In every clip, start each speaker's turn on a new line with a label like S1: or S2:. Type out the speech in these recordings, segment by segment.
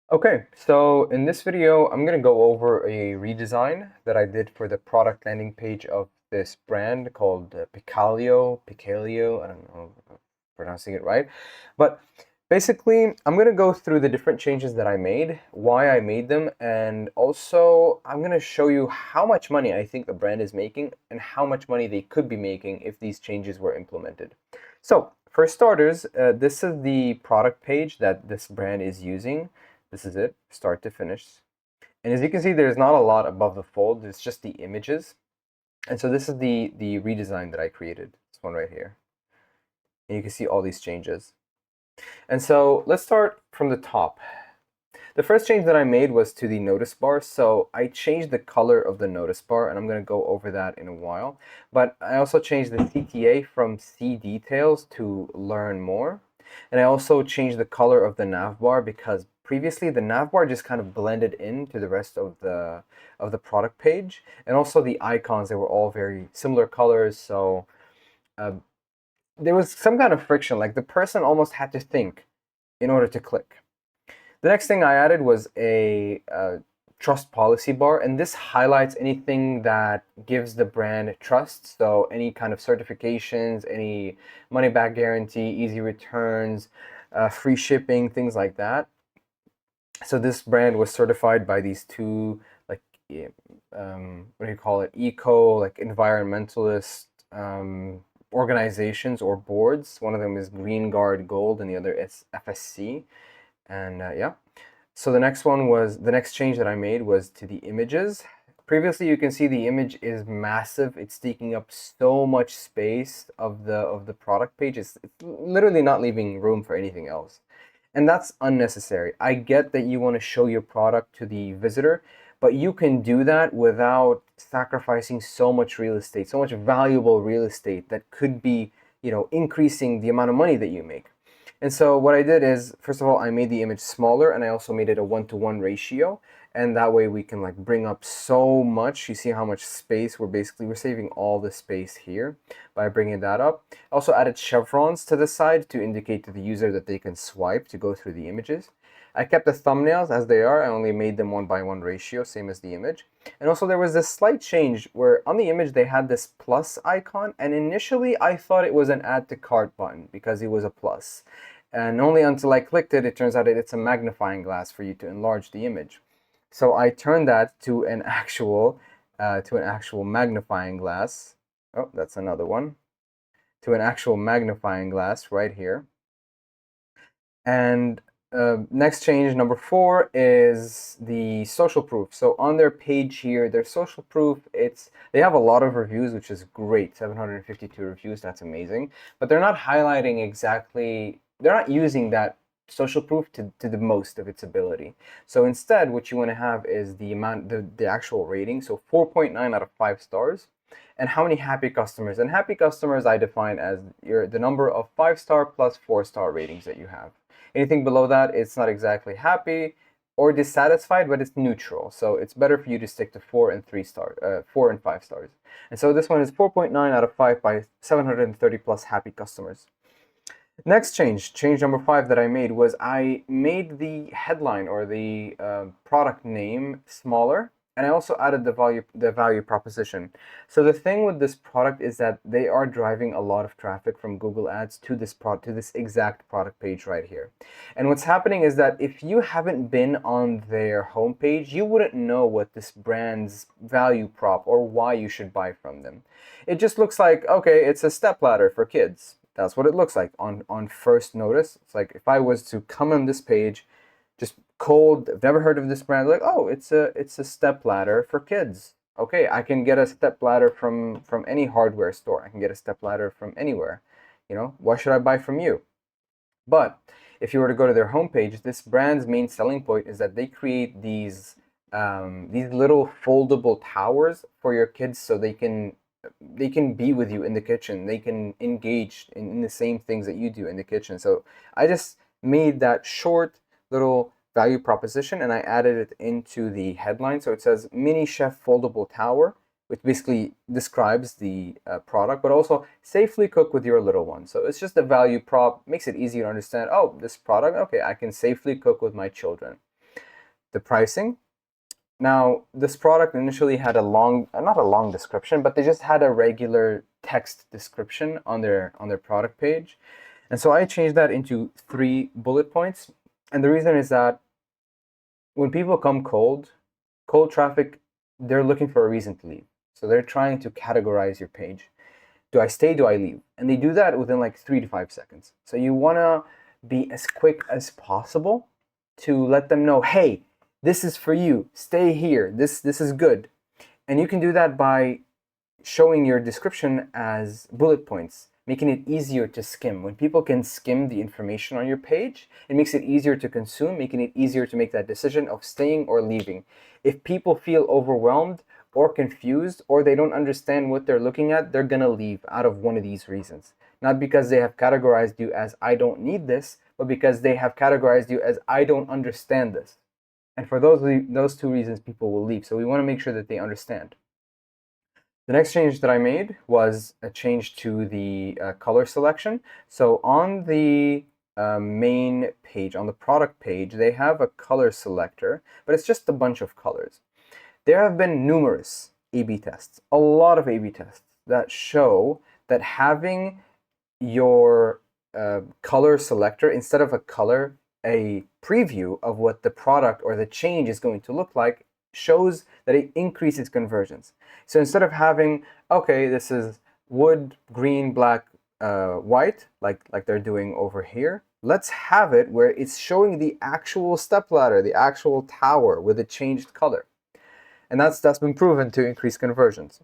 S1: Okay, so in this video, I'm going to go over a redesign that I did for the product landing page of this brand called Piccalio. I don't know if I'm pronouncing it right. But basically, I'm going to go through the different changes that I made, why I made them, and also I'm going to show you how much money I think the brand is making and how much money they could be making if these changes were implemented. So, for starters, this is the product page that this brand is using. This is it, start to finish. And as you can see, there's not a lot above the fold. It's just the images. And so this is the redesign that I created. This one right here. And you can see all these changes. And so let's start from the top. The first change that I made was to the notice bar. So I changed the color of the notice bar, and I'm going to go over that in a while. But I also changed the CTA from See Details to Learn More. And I also changed the color of the nav bar because previously the nav bar just kind of blended into the rest of the product page. And also the icons, they were all very similar colors. So uh, there was some kind of friction, like the person almost had to think in order to click. The next thing I added was a trust policy bar, and this highlights anything that gives the brand trust. So any kind of certifications, any money back guarantee, easy returns, free shipping, things like that. So this brand was certified by these two, like, what do you call it? Eco, like environmentalist organizations or boards. One of them is Green Guard Gold, and the other is FSC. And yeah, so the next change that I made was to the images. Previously, you can see the image is massive. It's taking up so much space of the product page. It's literally not leaving room for anything else. And that's unnecessary. I get that you want to show your product to the visitor, but you can do that without sacrificing so much real estate, so much valuable real estate that could be, increasing the amount of money that you make. And so what I did is, first of all, I made the image smaller, and I also made it a 1-to-1 ratio. And that way we can like bring up so much. You see how much space we're saving all the space here by bringing that up. Also added chevrons to the side to indicate to the user that they can swipe to go through the images. I kept the thumbnails as they are. I only made them 1-by-1 ratio, same as the image. And also there was this slight change where on the image they had this plus icon, and initially I thought it was an add to cart button because it was a plus. And only until I clicked it, it turns out it's a magnifying glass for you to enlarge the image. So I turned that to an actual magnifying glass. Oh, that's another one. To an actual magnifying glass right here. And next change, number 4, is the social proof. So on their page here, their social proof, they have a lot of reviews, which is great. 752 reviews, that's amazing. But they're not highlighting exactly, they're not using that social proof to the most of its ability. So instead, what you want to have is the actual rating. So 4.9 out of 5 stars. And how many happy customers? And happy customers I define as the number of 5-star plus 4-star ratings that you have. Anything below that, it's not exactly happy or dissatisfied, but it's neutral. So it's better for you to stick to 4 and 4 and 5 stars. And so this one is 4.9 out of 5 by 730 plus happy customers. Next change number 5 that I made was I made the headline or the product name smaller, and I also added the value proposition. So the thing with this product is that they are driving a lot of traffic from Google Ads to this exact product page right here. And what's happening is that if you haven't been on their homepage, you wouldn't know what this brand's value prop or why you should buy from them. It just looks like, okay, it's a stepladder for kids. That's what it looks like on first notice. It's like if I was to come on this page, just cold, I've never heard of this brand, like, oh, it's a step ladder for kids. Okay, I can get a step ladder from any hardware store. I can get a step ladder from anywhere. Why should I buy from you? But if you were to go to their homepage, this brand's main selling point is that they create these little foldable towers for your kids so they can be with you in the kitchen. They can engage in the same things that you do in the kitchen. So I just made that short little value proposition and I added it into the headline. So it says Mini Chef Foldable Tower, which basically describes the product, but also safely cook with your little one. So it's just a value prop, makes it easy to understand, oh, this product, okay, I can safely cook with my children. the pricing. Now, this product initially had a long, not a long description, but they just had a regular text description on their product page. And so I changed that into 3 bullet points. And the reason is that when people come cold traffic, they're looking for a reason to leave. So they're trying to categorize your page. Do I stay? Do I leave? And they do that within like 3 to 5 seconds. So you want to be as quick as possible to let them know, hey, this is for you. Stay here. This is good. And you can do that by showing your description as bullet points, making it easier to skim. When people can skim the information on your page, it makes it easier to consume, making it easier to make that decision of staying or leaving. If people feel overwhelmed or confused, or they don't understand what they're looking at, they're gonna leave out of one of these reasons. Not because they have categorized you as I don't need this, but because they have categorized you as I don't understand this. And for those 2 reasons, people will leave. So we want to make sure that they understand. The next change that I made was a change to the color selection. So on the main page, on the product page, they have a color selector, but it's just a bunch of colors. There have been numerous A/B tests, a lot of A/B tests that show that having your color selector, instead of a color, a preview of what the product or the change is going to look like, shows that it increases conversions. So instead of having, okay, this is wood, green, black, white, like they're doing over here, let's have it where it's showing the actual stepladder, the actual tower with a changed color. And that's been proven to increase conversions.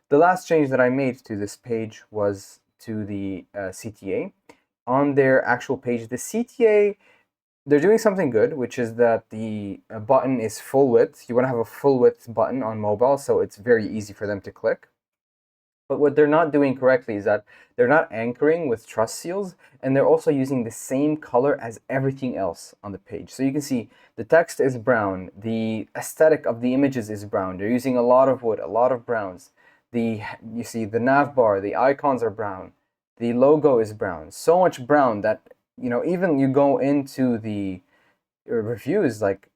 S1: The last change that I made to this page was to the CTA. On their actual page, the CTA, they're doing something good, which is that the button is full width. You want to have a full width button on mobile, so it's very easy for them to click. But what they're not doing correctly is that they're not anchoring with truss seals, and they're also using the same color as everything else on the page. So you can see the text is brown, the aesthetic of the images is brown. They're using a lot of wood, a lot of browns. You see the nav bar, the icons are brown. The logo is brown. So much brown that, even you go into the reviews, like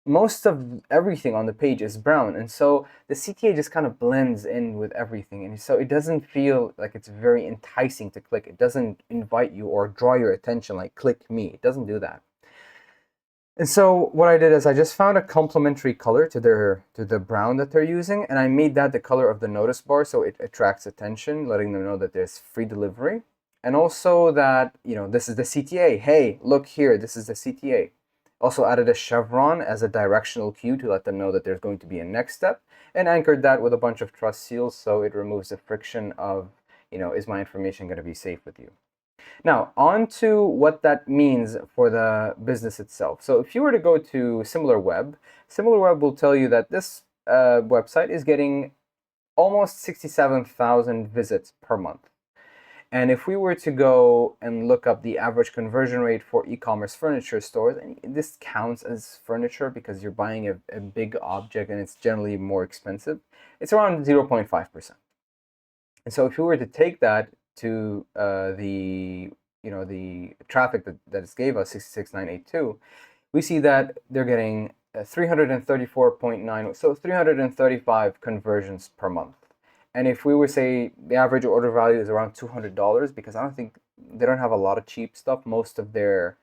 S1: most of everything on the page is brown, and so the CTA just kind of blends in with everything, and so it doesn't feel like it's very enticing to click. It doesn't invite you or draw your attention like click me. It doesn't do that. And so what I did is I just found a complementary color to the brown that they're using, and I made that the color of the notice bar so it attracts attention, letting them know that there's free delivery. And also that, this is the CTA. Hey, look here, this is the CTA. Also added a chevron as a directional cue to let them know that there's going to be a next step, and anchored that with a bunch of truss seals so it removes the friction of, is my information going to be safe with you? Now, on to what that means for the business itself. So if you were to go to SimilarWeb will tell you that this website is getting almost 67,000 visits per month. And if we were to go and look up the average conversion rate for e-commerce furniture stores, and this counts as furniture because you're buying a big object and it's generally more expensive, it's around 0.5%. And so if we were to take that to the traffic that it gave us, 66,982, we see that they're getting 334.9, so 335 conversions per month. And if we were say the average order value is around $200, because I don't think they don't have a lot of cheap stuff. Most of their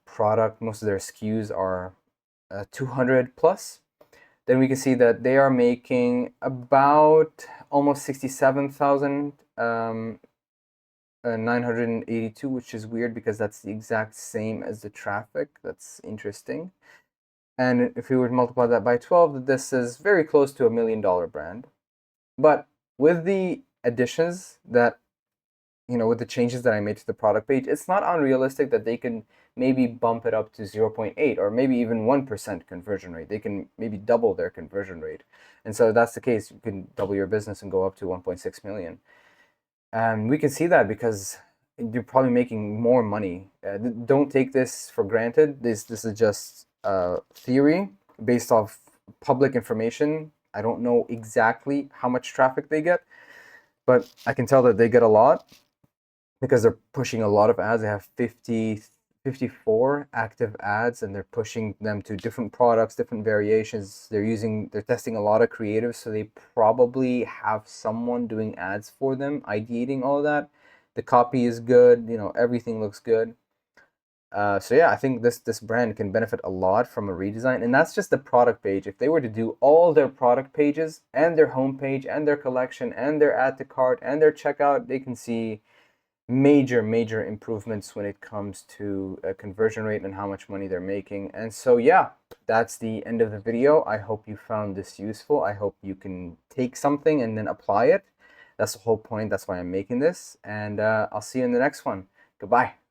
S1: product, most of their SKUs are 200 plus. Then we can see that they are making about almost 67,982, which is weird because that's the exact same as the traffic. That's interesting. And if we were to multiply that by 12, this is very close to $1 million brand. But with the additions that, with the changes that I made to the product page, it's not unrealistic that they can maybe bump it up to 0.8 or maybe even 1% conversion rate. They can maybe double their conversion rate. And so if that's the case, you can double your business and go up to 1.6 million. And we can see that because you're probably making more money. Don't take this for granted. This is just theory based off public information. I don't know exactly how much traffic they get, but I can tell that they get a lot because they're pushing a lot of ads. They have 54 active ads, and they're pushing them to different products, different variations. They're testing a lot of creatives, so they probably have someone doing ads for them, ideating all of that. The copy is good, you know, everything looks good. So yeah, I think this brand can benefit a lot from a redesign, and that's just the product page. If they were to do all their product pages and their homepage and their collection and their add to cart and their checkout, they can see major improvements when it comes to conversion rate and how much money they're making. And so yeah, that's the end of the video. I hope you found this useful. I hope you can take something and then apply it. That's the whole point. That's why I'm making this, and I'll see you in the next one. Goodbye.